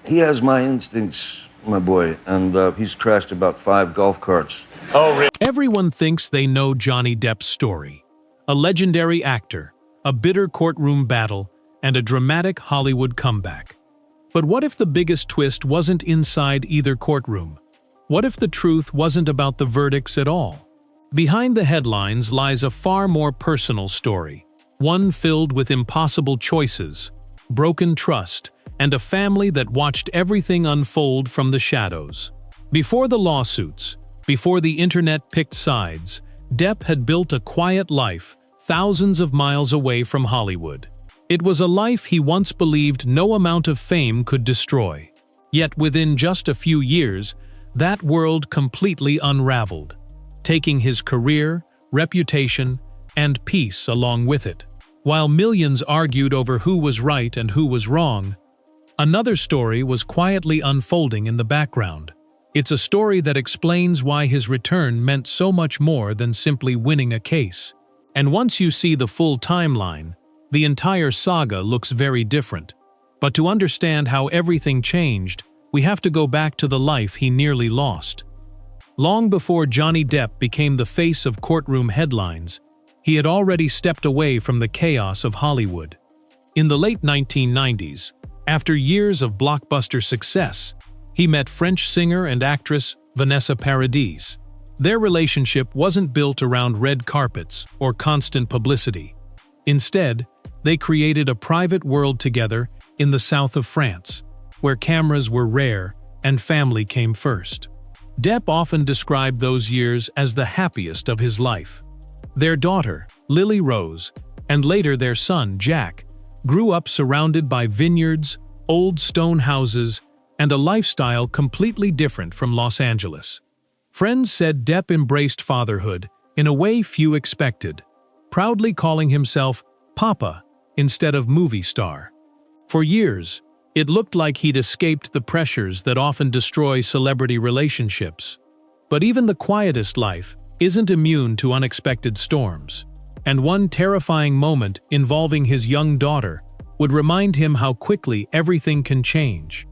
He has my instincts, my boy, and he's crashed about 5 golf carts. Oh, really? Everyone thinks they know Johnny Depp's story. A legendary actor, a bitter courtroom battle, and a dramatic Hollywood comeback. But what if the biggest twist wasn't inside either courtroom? What if the truth wasn't about the verdicts at all? Behind the headlines lies a far more personal story, one filled with impossible choices, broken trust, and a family that watched everything unfold from the shadows. Before the lawsuits, before the internet picked sides, Depp had built a quiet life thousands of miles away from Hollywood. It was a life he once believed no amount of fame could destroy. Yet within just a few years, that world completely unraveled, taking his career, reputation, and peace along with it. While millions argued over who was right and who was wrong, another story was quietly unfolding in the background. It's a story that explains why his return meant so much more than simply winning a case. And once you see the full timeline, the entire saga looks very different. But to understand how everything changed, we have to go back to the life he nearly lost. Long before Johnny Depp became the face of courtroom headlines, he had already stepped away from the chaos of Hollywood. In the late 1990s, after years of blockbuster success, he met French singer and actress Vanessa Paradis. Their relationship wasn't built around red carpets or constant publicity. Instead, they created a private world together in the south of France, where cameras were rare and family came first. Depp often described those years as the happiest of his life. Their daughter, Lily Rose, and later their son, Jack, grew up surrounded by vineyards, old stone houses, and a lifestyle completely different from Los Angeles. Friends said Depp embraced fatherhood in a way few expected, proudly calling himself Papa instead of movie star. For years, it looked like he'd escaped the pressures that often destroy celebrity relationships. But even the quietest life isn't immune to unexpected storms, and one terrifying moment involving his young daughter would remind him how quickly everything can change.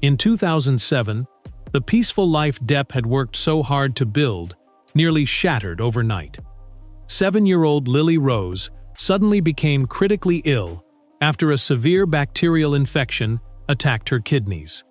In 2007, the peaceful life Depp had worked so hard to build nearly shattered overnight. 7-year-old Lily Rose suddenly became critically ill after a severe bacterial infection attacked her kidneys.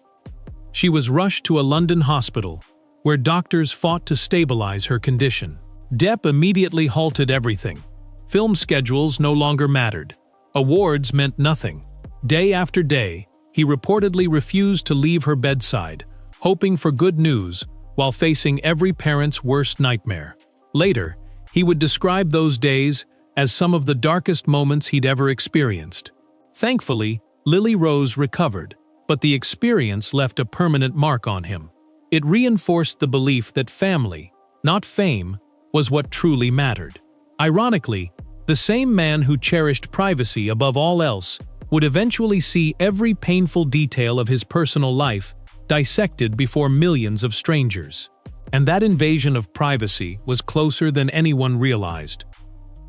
She was rushed to a London hospital, where doctors fought to stabilize her condition. Depp immediately halted everything. Film schedules no longer mattered. Awards meant nothing. Day after day, he reportedly refused to leave her bedside, hoping for good news while facing every parent's worst nightmare. Later, he would describe those days as some of the darkest moments he'd ever experienced. Thankfully, Lily Rose recovered, but the experience left a permanent mark on him. It reinforced the belief that family, not fame, was what truly mattered. Ironically, the same man who cherished privacy above all else would eventually see every painful detail of his personal life dissected before millions of strangers. And that invasion of privacy was closer than anyone realized.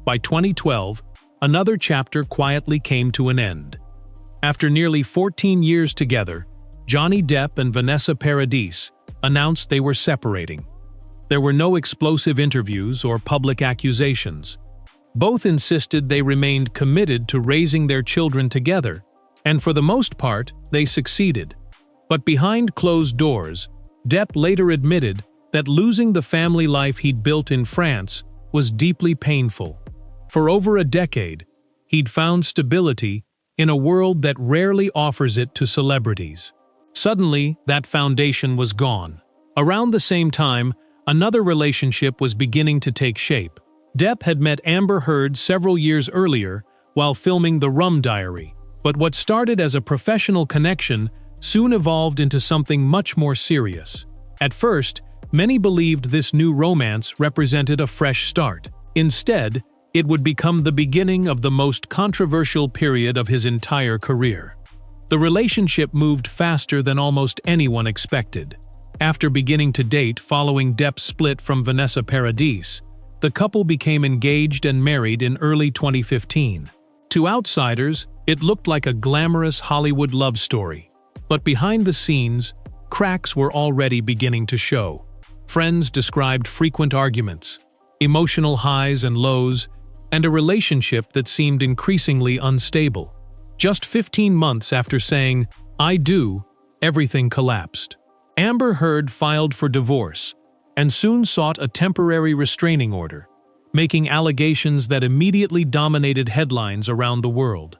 By 2012, another chapter quietly came to an end. After nearly 14 years together, Johnny Depp and Vanessa Paradis announced they were separating. There were no explosive interviews or public accusations. Both insisted they remained committed to raising their children together, and for the most part, they succeeded. But behind closed doors, Depp later admitted that losing the family life he'd built in France was deeply painful. For over a decade, he'd found stability in a world that rarely offers it to celebrities. Suddenly, that foundation was gone. Around the same time, another relationship was beginning to take shape. Depp had met Amber Heard several years earlier while filming The Rum Diary, but what started as a professional connection soon evolved into something much more serious. At first, many believed this new romance represented a fresh start. Instead, it would become the beginning of the most controversial period of his entire career. The relationship moved faster than almost anyone expected. After beginning to date following Depp's split from Vanessa Paradis, the couple became engaged and married in early 2015. To outsiders, It looked like a glamorous Hollywood love story. But behind the scenes, cracks were already beginning to show. Friends described frequent arguments, emotional highs and lows, and a relationship that seemed increasingly unstable. Just 15 months after saying, "I do," everything collapsed. Amber Heard filed for divorce and soon sought a temporary restraining order, making allegations that immediately dominated headlines around the world.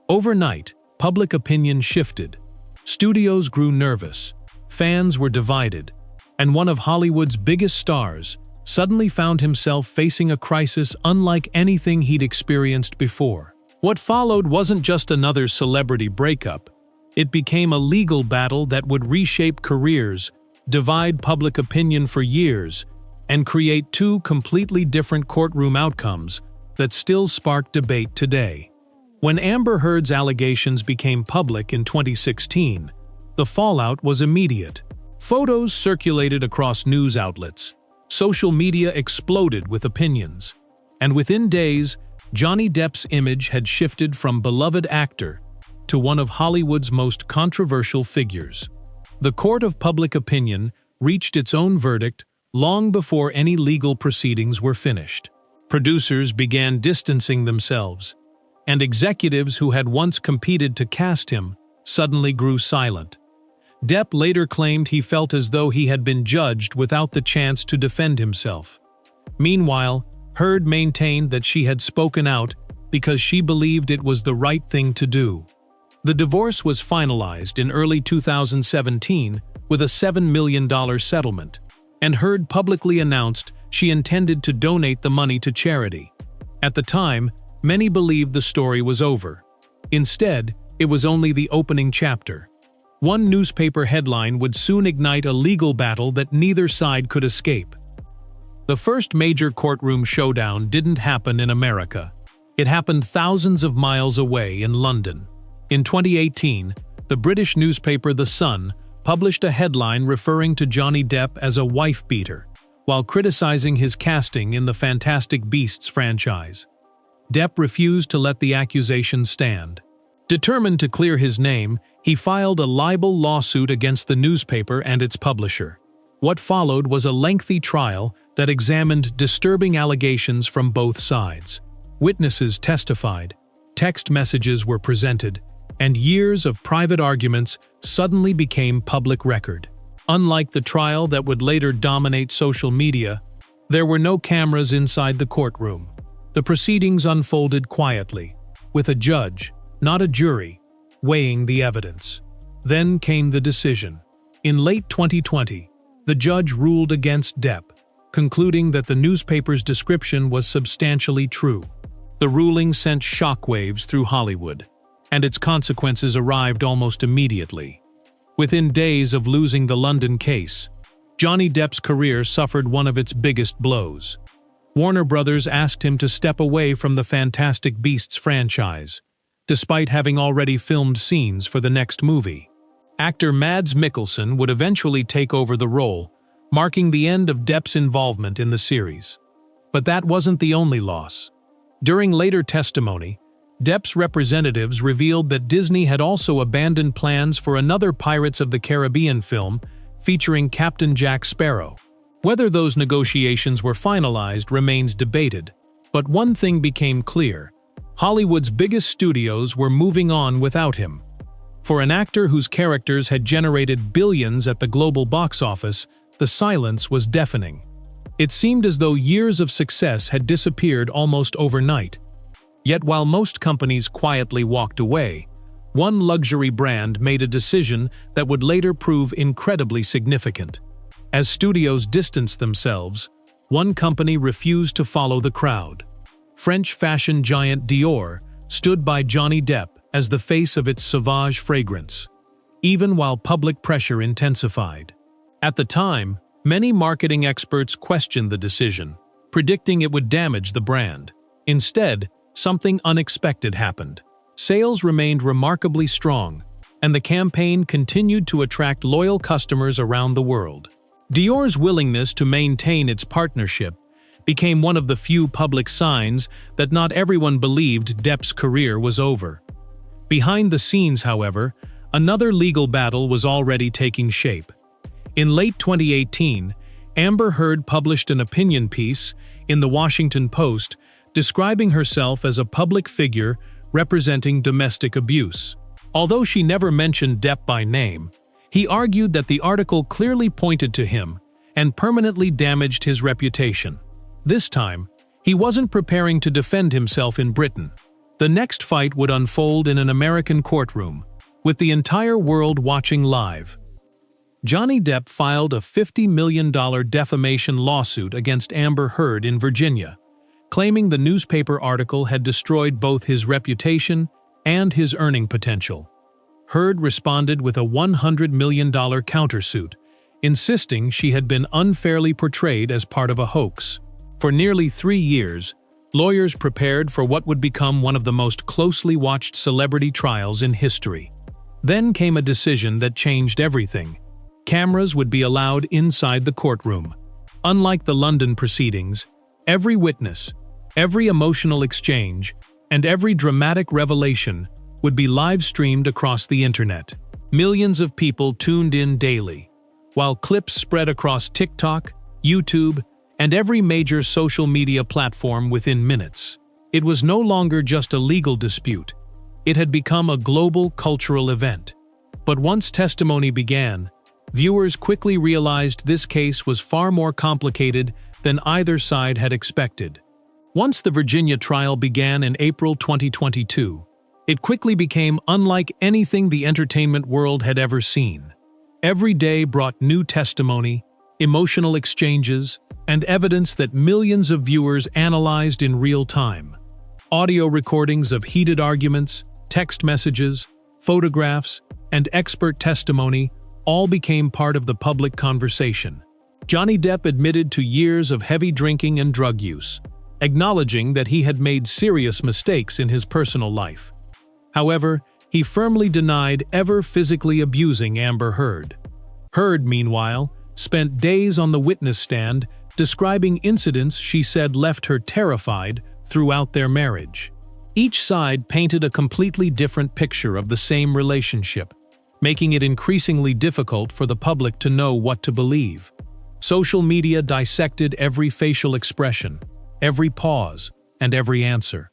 Overnight, public opinion shifted. Studios grew nervous, fans were divided, and one of Hollywood's biggest stars suddenly found himself facing a crisis unlike anything he'd experienced before. What followed wasn't just another celebrity breakup. It became a legal battle that would reshape careers, divide public opinion for years, and create two completely different courtroom outcomes that still spark debate today. When Amber Heard's allegations became public in 2016, the fallout was immediate. Photos circulated across news outlets. Social media exploded with opinions. And within days, Johnny Depp's image had shifted from beloved actor to one of Hollywood's most controversial figures. The court of public opinion reached its own verdict long before any legal proceedings were finished. Producers began distancing themselves, and executives who had once competed to cast him suddenly grew silent. Depp later claimed he felt as though he had been judged without the chance to defend himself. Meanwhile, Heard maintained that she had spoken out because she believed it was the right thing to do. The divorce was finalized in early 2017 with a $7 million settlement, and Heard publicly announced she intended to donate the money to charity. At the time, many believed the story was over. Instead, it was only the opening chapter. One newspaper headline would soon ignite a legal battle that neither side could escape. The first major courtroom showdown didn't happen in America. It happened thousands of miles away in London. In 2018, the British newspaper The Sun published a headline referring to Johnny Depp as a wife-beater, while criticizing his casting in the Fantastic Beasts franchise. Depp refused to let the accusation stand. Determined to clear his name, he filed a libel lawsuit against the newspaper and its publisher. What followed was a lengthy trial that examined disturbing allegations from both sides. Witnesses testified, text messages were presented, and years of private arguments suddenly became public record. Unlike the trial that would later dominate social media, there were no cameras inside the courtroom. The proceedings unfolded quietly, with a judge, not a jury, weighing the evidence. Then came the decision. In late 2020, the judge ruled against Depp, concluding that the newspaper's description was substantially true. The ruling sent shockwaves through Hollywood, and its consequences arrived almost immediately. Within days of losing the London case, Johnny Depp's career suffered one of its biggest blows. Warner Brothers asked him to step away from the Fantastic Beasts franchise, despite having already filmed scenes for the next movie. Actor Mads Mikkelsen would eventually take over the role, marking the end of Depp's involvement in the series. But that wasn't the only loss. During later testimony, Depp's representatives revealed that Disney had also abandoned plans for another Pirates of the Caribbean film featuring Captain Jack Sparrow. Whether those negotiations were finalized remains debated, but one thing became clear: Hollywood's biggest studios were moving on without him. For an actor whose characters had generated billions at the global box office, the silence was deafening. It seemed as though years of success had disappeared almost overnight. Yet while most companies quietly walked away, one luxury brand made a decision that would later prove incredibly significant. As studios distanced themselves, one company refused to follow the crowd. French fashion giant Dior stood by Johnny Depp as the face of its Sauvage fragrance, even while public pressure intensified. At the time, many marketing experts questioned the decision, predicting it would damage the brand. Instead, something unexpected happened. Sales remained remarkably strong, and the campaign continued to attract loyal customers around the world. Dior's willingness to maintain its partnership became one of the few public signs that not everyone believed Depp's career was over. Behind the scenes, however, another legal battle was already taking shape. In late 2018, Amber Heard published an opinion piece in the Washington Post describing herself as a public figure representing domestic abuse. Although she never mentioned Depp by name, he argued that the article clearly pointed to him and permanently damaged his reputation. This time, he wasn't preparing to defend himself in Britain. The next fight would unfold in an American courtroom, with the entire world watching live. Johnny Depp filed a $50 million defamation lawsuit against Amber Heard in Virginia, claiming the newspaper article had destroyed both his reputation and his earning potential. Heard responded with a $100 million countersuit, insisting she had been unfairly portrayed as part of a hoax. For nearly 3 years, lawyers prepared for what would become one of the most closely watched celebrity trials in history. Then came a decision that changed everything. Cameras would be allowed inside the courtroom. Unlike the London proceedings, every witness, every emotional exchange, and every dramatic revelation would be live-streamed across the internet. Millions of people tuned in daily, while clips spread across TikTok, YouTube, and every major social media platform within minutes. It was no longer just a legal dispute. It had become a global cultural event. But once testimony began, viewers quickly realized this case was far more complicated than either side had expected. Once the Virginia trial began in April 2022, it quickly became unlike anything the entertainment world had ever seen. Every day brought new testimony, emotional exchanges, and evidence that millions of viewers analyzed in real time. Audio recordings of heated arguments, text messages, photographs, and expert testimony all became part of the public conversation. Johnny Depp admitted to years of heavy drinking and drug use, acknowledging that he had made serious mistakes in his personal life. However, he firmly denied ever physically abusing Amber Heard. Heard, meanwhile, spent days on the witness stand describing incidents she said left her terrified throughout their marriage. Each side painted a completely different picture of the same relationship, making it increasingly difficult for the public to know what to believe. Social media dissected every facial expression, every pause, and every answer.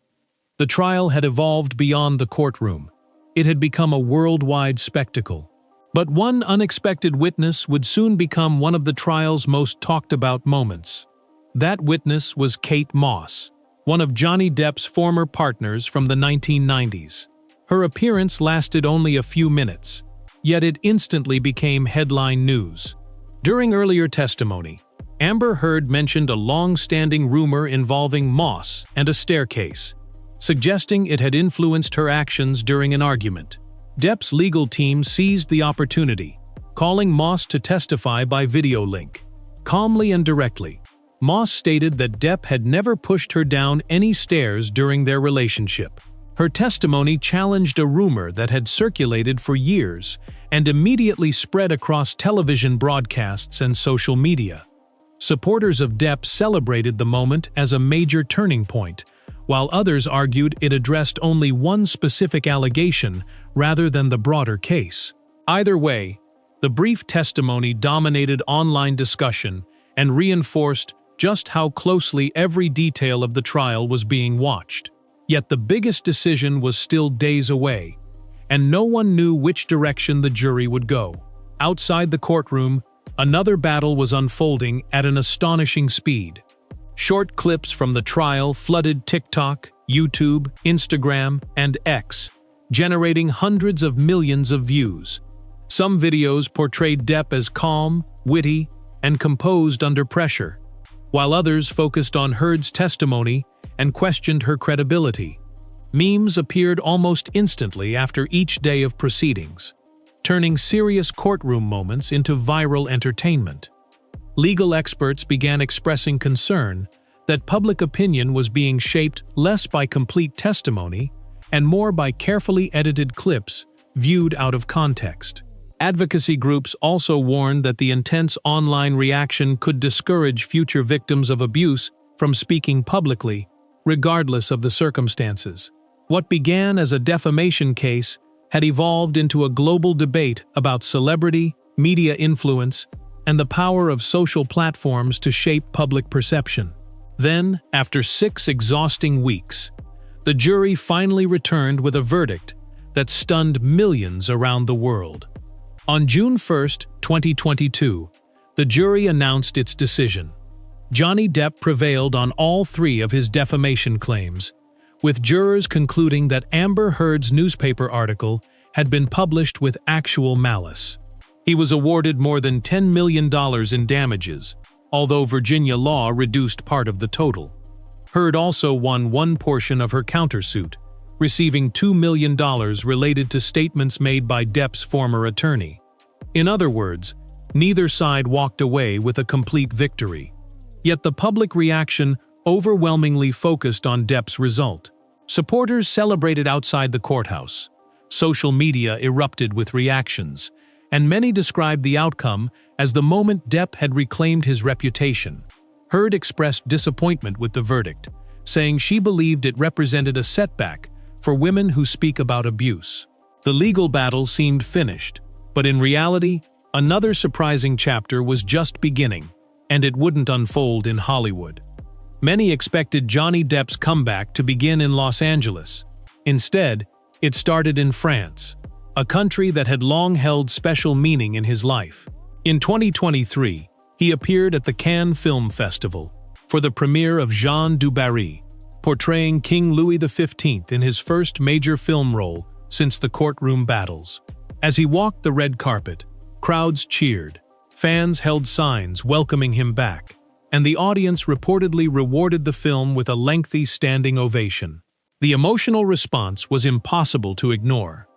The trial had evolved beyond the courtroom. It had become a worldwide spectacle. But one unexpected witness would soon become one of the trial's most talked-about moments. That witness was Kate Moss, one of Johnny Depp's former partners from the 1990s. Her appearance lasted only a few minutes, yet it instantly became headline news. During earlier testimony, Amber Heard mentioned a long-standing rumor involving Moss and a staircase, suggesting it had influenced her actions during an argument. Depp's legal team seized the opportunity, calling Moss to testify by video link. Calmly and directly, Moss stated that Depp had never pushed her down any stairs during their relationship. Her testimony challenged a rumor that had circulated for years and immediately spread across television broadcasts and social media. Supporters of Depp celebrated the moment as a major turning point, while others argued it addressed only one specific allegation rather than the broader case. Either way, the brief testimony dominated online discussion and reinforced just how closely every detail of the trial was being watched. Yet the biggest decision was still days away, and no one knew which direction the jury would go. Outside the courtroom, another battle was unfolding at an astonishing speed. Short clips from the trial flooded TikTok, YouTube, Instagram, and X, generating hundreds of millions of views. Some videos portrayed Depp as calm, witty, and composed under pressure, while others focused on Heard's testimony and questioned her credibility. Memes appeared almost instantly after each day of proceedings, turning serious courtroom moments into viral entertainment. Legal experts began expressing concern that public opinion was being shaped less by complete testimony and more by carefully edited clips viewed out of context. Advocacy groups also warned that the intense online reaction could discourage future victims of abuse from speaking publicly, regardless of the circumstances. What began as a defamation case had evolved into a global debate about celebrity, media influence, and the power of social platforms to shape public perception. Then, after 6 exhausting weeks, the jury finally returned with a verdict that stunned millions around the world. On June 1, 2022, the jury announced its decision. Johnny Depp prevailed on all 3 of his defamation claims, with jurors concluding that Amber Heard's newspaper article had been published with actual malice. He was awarded more than $10 million in damages, although Virginia law reduced part of the total. Heard also won one portion of her countersuit, receiving $2 million related to statements made by Depp's former attorney. In other words, neither side walked away with a complete victory. Yet the public reaction overwhelmingly focused on Depp's result. Supporters celebrated outside the courthouse. Social media erupted with reactions, and many described the outcome as the moment Depp had reclaimed his reputation. Heard expressed disappointment with the verdict, saying she believed it represented a setback for women who speak about abuse. The legal battle seemed finished, but in reality, another surprising chapter was just beginning, and it wouldn't unfold in Hollywood. Many expected Johnny Depp's comeback to begin in Los Angeles. Instead, it started in France, a country that had long held special meaning in his life. In 2023, he appeared at the Cannes Film Festival for the premiere of Jean du Barry, portraying King Louis XV in his first major film role since the courtroom battles. As he walked the red carpet, crowds cheered, fans held signs welcoming him back, and the audience reportedly rewarded the film with a lengthy standing ovation. The emotional response was impossible to ignore.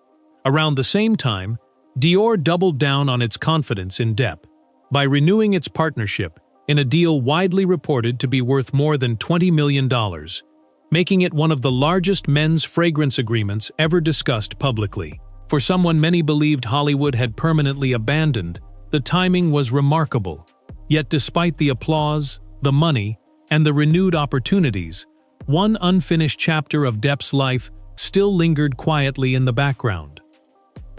Around the same time, Dior doubled down on its confidence in Depp by renewing its partnership in a deal widely reported to be worth more than $20 million, making it one of the largest men's fragrance agreements ever discussed publicly. For someone many believed Hollywood had permanently abandoned, the timing was remarkable. Yet despite the applause, the money, and the renewed opportunities, one unfinished chapter of Depp's life still lingered quietly in the background.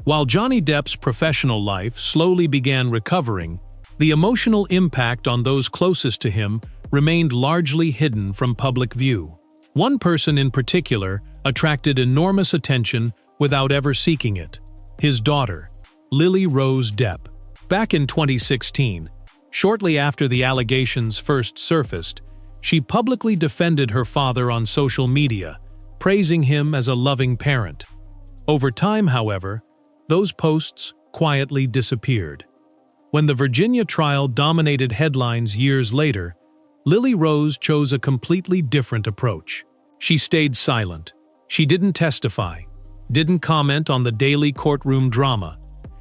While Johnny Depp's professional life slowly began recovering, the emotional impact on those closest to him remained largely hidden from public view. One person in particular attracted enormous attention without ever seeking it: his daughter, Lily Rose Depp. Back in 2016, shortly after the allegations first surfaced, she publicly defended her father on social media, praising him as a loving parent. Over time, however, those posts quietly disappeared. When the Virginia trial dominated headlines years later, Lily Rose chose a completely different approach. She stayed silent. She didn't testify, didn't comment on the daily courtroom drama,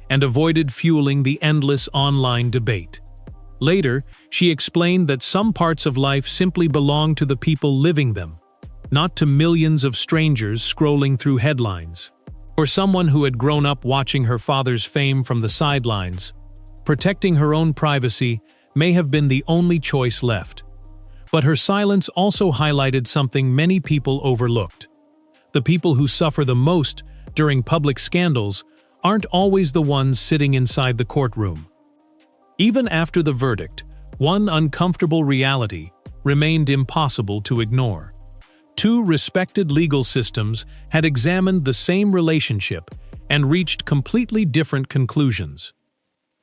and avoided fueling the endless online debate. Later, she explained that some parts of life simply belong to the people living them, not to millions of strangers scrolling through headlines. For someone who had grown up watching her father's fame from the sidelines, protecting her own privacy may have been the only choice left. But her silence also highlighted something many people overlooked. The people who suffer the most during public scandals aren't always the ones sitting inside the courtroom. Even after the verdict, one uncomfortable reality remained impossible to ignore. 2 respected legal systems had examined the same relationship and reached completely different conclusions.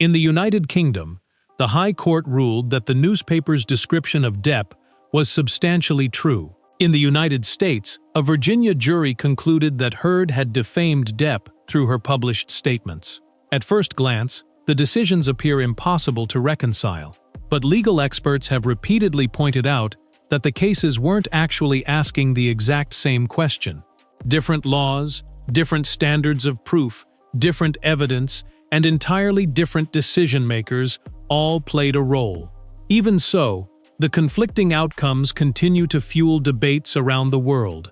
In the United Kingdom, the High Court ruled that the newspaper's description of Depp was substantially true. In the United States, a Virginia jury concluded that Heard had defamed Depp through her published statements. At first glance, the decisions appear impossible to reconcile, but legal experts have repeatedly pointed out that the cases weren't actually asking the exact same question. Different laws, different standards of proof, different evidence, and entirely different decision-makers all played a role. Even so, the conflicting outcomes continue to fuel debates around the world.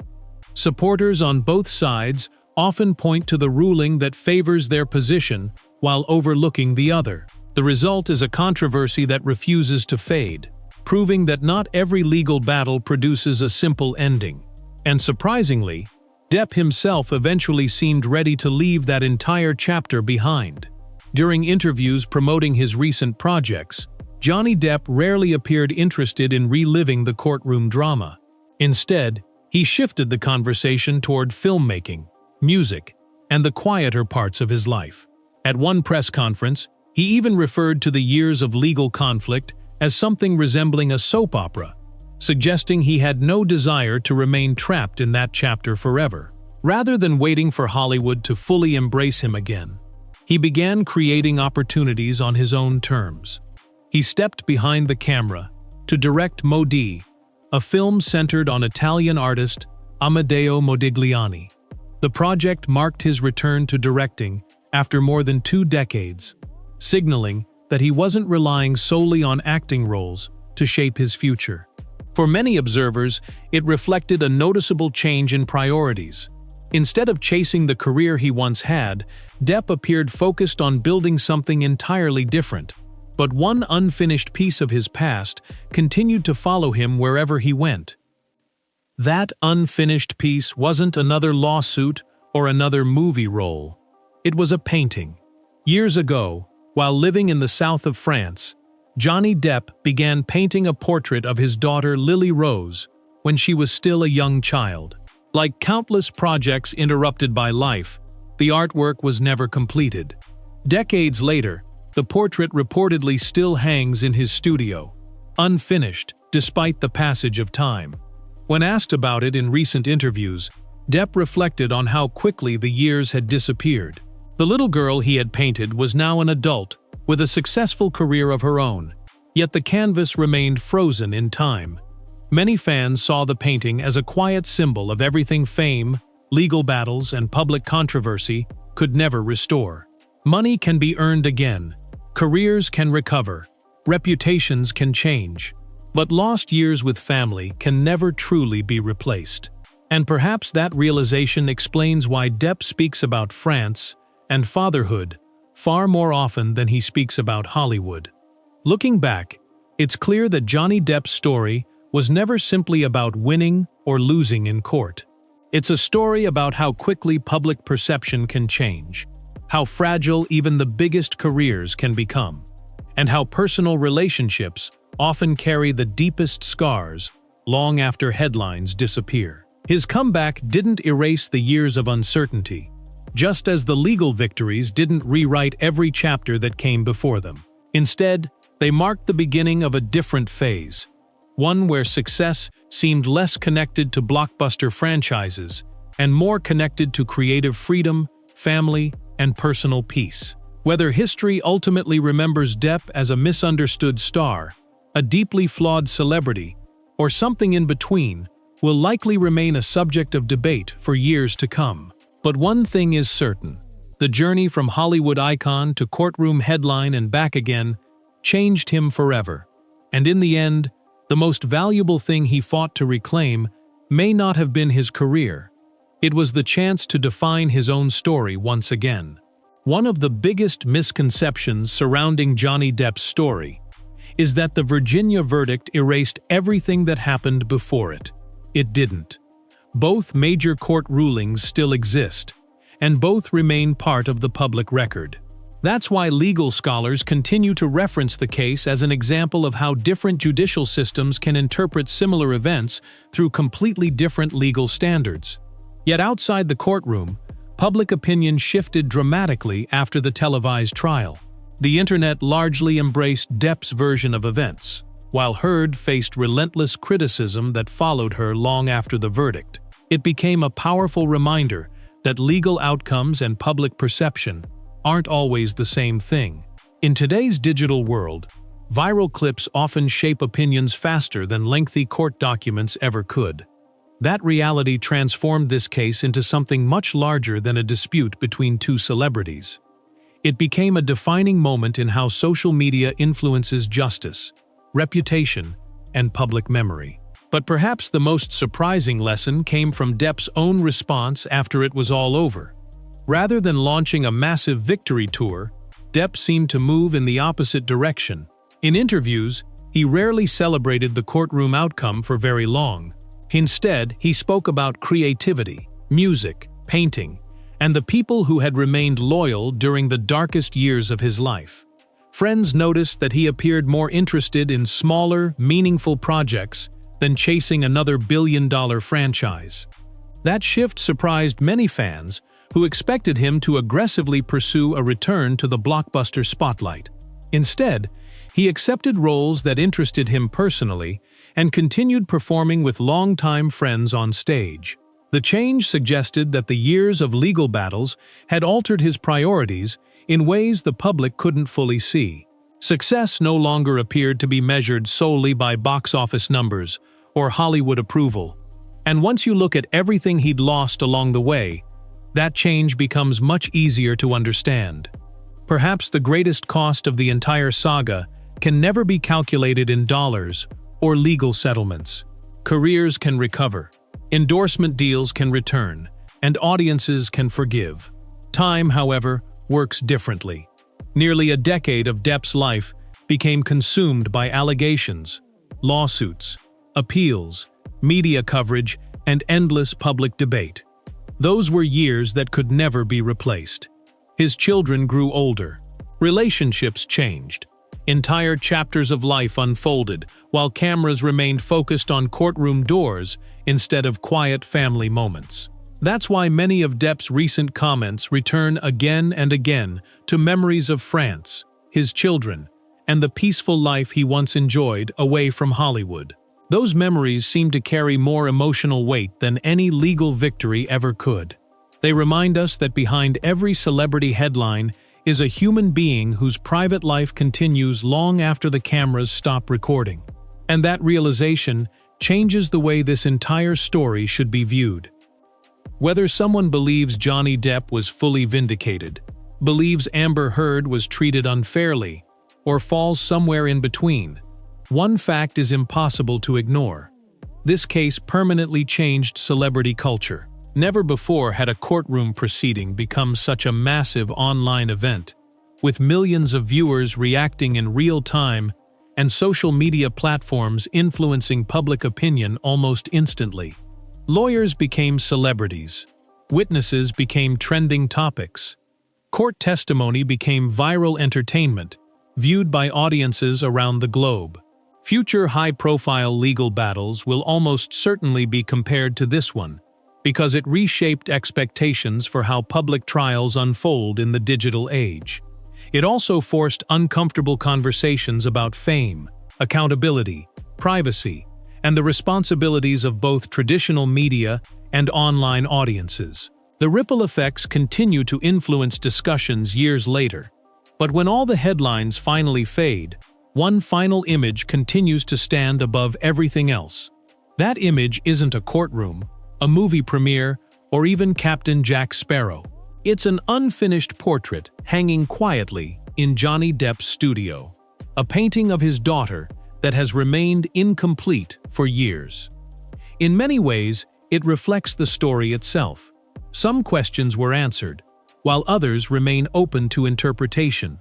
Supporters on both sides often point to the ruling that favors their position while overlooking the other. The result is a controversy that refuses to fade, proving that not every legal battle produces a simple ending. And surprisingly, Depp himself eventually seemed ready to leave that entire chapter behind. During interviews promoting his recent projects, Johnny Depp rarely appeared interested in reliving the courtroom drama. Instead, he shifted the conversation toward filmmaking, music, and the quieter parts of his life. At one press conference, he even referred to the years of legal conflict as something resembling a soap opera, suggesting he had no desire to remain trapped in that chapter forever. Rather than waiting for Hollywood to fully embrace him again, he began creating opportunities on his own terms. He stepped behind the camera to direct Modi, a film centered on Italian artist Amedeo Modigliani. The project marked his return to directing after more than 2 decades, signaling that he wasn't relying solely on acting roles to shape his future. For many observers, it reflected a noticeable change in priorities. Instead of chasing the career he once had, Depp appeared focused on building something entirely different. But one unfinished piece of his past continued to follow him wherever he went. That unfinished piece wasn't another lawsuit or another movie role. It was a painting. Years ago, while living in the south of France, Johnny Depp began painting a portrait of his daughter Lily Rose when she was still a young child. Like countless projects interrupted by life, the artwork was never completed. Decades later, the portrait reportedly still hangs in his studio, unfinished despite the passage of time. When asked about it in recent interviews, Depp reflected on how quickly the years had disappeared. The little girl he had painted was now an adult, with a successful career of her own, yet the canvas remained frozen in time. Many fans saw the painting as a quiet symbol of everything fame, legal battles, and public controversy could never restore. Money can be earned again, careers can recover, reputations can change, but lost years with family can never truly be replaced. And perhaps that realization explains why Depp speaks about France and fatherhood far more often than he speaks about Hollywood. Looking back, it's clear that Johnny Depp's story was never simply about winning or losing in court. It's a story about how quickly public perception can change, how fragile even the biggest careers can become, and how personal relationships often carry the deepest scars long after headlines disappear. His comeback didn't erase the years of uncertainty, just as the legal victories didn't rewrite every chapter that came before them. Instead, they marked the beginning of a different phase, one where success seemed less connected to blockbuster franchises and more connected to creative freedom, family, and personal peace. Whether history ultimately remembers Depp as a misunderstood star, a deeply flawed celebrity, or something in between, will likely remain a subject of debate for years to come. But one thing is certain: the journey from Hollywood icon to courtroom headline and back again changed him forever. And in the end, the most valuable thing he fought to reclaim may not have been his career. It was the chance to define his own story once again. One of the biggest misconceptions surrounding Johnny Depp's story is that the Virginia verdict erased everything that happened before it. It didn't. Both major court rulings still exist, and both remain part of the public record. That's why legal scholars continue to reference the case as an example of how different judicial systems can interpret similar events through completely different legal standards. Yet outside the courtroom, public opinion shifted dramatically after the televised trial. The internet largely embraced Depp's version of events, while Heard faced relentless criticism that followed her long after the verdict. It became a powerful reminder that legal outcomes and public perception aren't always the same thing. In today's digital world, viral clips often shape opinions faster than lengthy court documents ever could. That reality transformed this case into something much larger than a dispute between two celebrities. It became a defining moment in how social media influences justice, reputation, and public memory. But perhaps the most surprising lesson came from Depp's own response after it was all over. Rather than launching a massive victory tour, Depp seemed to move in the opposite direction. In interviews, he rarely celebrated the courtroom outcome for very long. Instead, he spoke about creativity, music, painting, and the people who had remained loyal during the darkest years of his life. Friends noticed that he appeared more interested in smaller, meaningful projects than chasing another billion-dollar franchise. That shift surprised many fans who expected him to aggressively pursue a return to the blockbuster spotlight. Instead, he accepted roles that interested him personally and continued performing with longtime friends on stage. The change suggested that the years of legal battles had altered his priorities in ways the public couldn't fully see. Success no longer appeared to be measured solely by box office numbers or Hollywood approval. And once you look at everything he'd lost along the way, that change becomes much easier to understand. Perhaps the greatest cost of the entire saga can never be calculated in dollars or legal settlements. Careers can recover, endorsement deals can return, and audiences can forgive. Time, however, works differently. Nearly a decade of Depp's life became consumed by allegations, lawsuits, appeals, media coverage, and endless public debate. Those were years that could never be replaced. His children grew older. Relationships changed. Entire chapters of life unfolded, while cameras remained focused on courtroom doors instead of quiet family moments. That's why many of Depp's recent comments return again and again to memories of France, his children, and the peaceful life he once enjoyed away from Hollywood. Those memories seem to carry more emotional weight than any legal victory ever could. They remind us that behind every celebrity headline is a human being whose private life continues long after the cameras stop recording. And that realization changes the way this entire story should be viewed. Whether someone believes Johnny Depp was fully vindicated, believes Amber Heard was treated unfairly, or falls somewhere in between, one fact is impossible to ignore. This case permanently changed celebrity culture. Never before had a courtroom proceeding become such a massive online event, with millions of viewers reacting in real time and social media platforms influencing public opinion almost instantly. Lawyers became celebrities. Witnesses became trending topics. Court testimony became viral entertainment, viewed by audiences around the globe. Future high-profile legal battles will almost certainly be compared to this one, because it reshaped expectations for how public trials unfold in the digital age. It also forced uncomfortable conversations about fame, accountability, privacy, and the responsibilities of both traditional media and online audiences. The ripple effects continue to influence discussions years later. But when all the headlines finally fade, one final image continues to stand above everything else. That image isn't a courtroom, a movie premiere, or even Captain Jack Sparrow. It's an unfinished portrait hanging quietly in Johnny Depp's studio, a painting of his daughter that has remained incomplete for years. In many ways, it reflects the story itself. Some questions were answered, while others remain open to interpretation.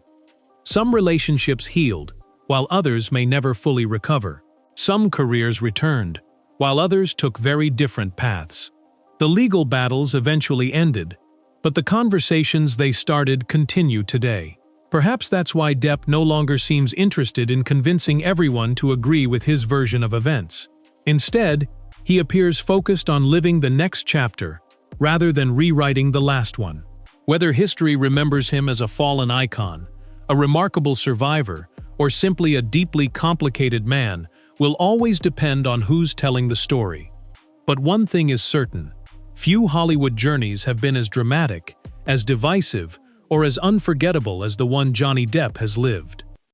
Some relationships healed, while others may never fully recover. Some careers returned, while others took very different paths. The legal battles eventually ended, but the conversations they started continue today. Perhaps that's why Depp no longer seems interested in convincing everyone to agree with his version of events. Instead, he appears focused on living the next chapter, rather than rewriting the last one. Whether history remembers him as a fallen icon, a remarkable survivor, or simply a deeply complicated man, will always depend on who's telling the story. But one thing is certain: few Hollywood journeys have been as dramatic, as divisive, or as unforgettable as the one Johnny Depp has lived.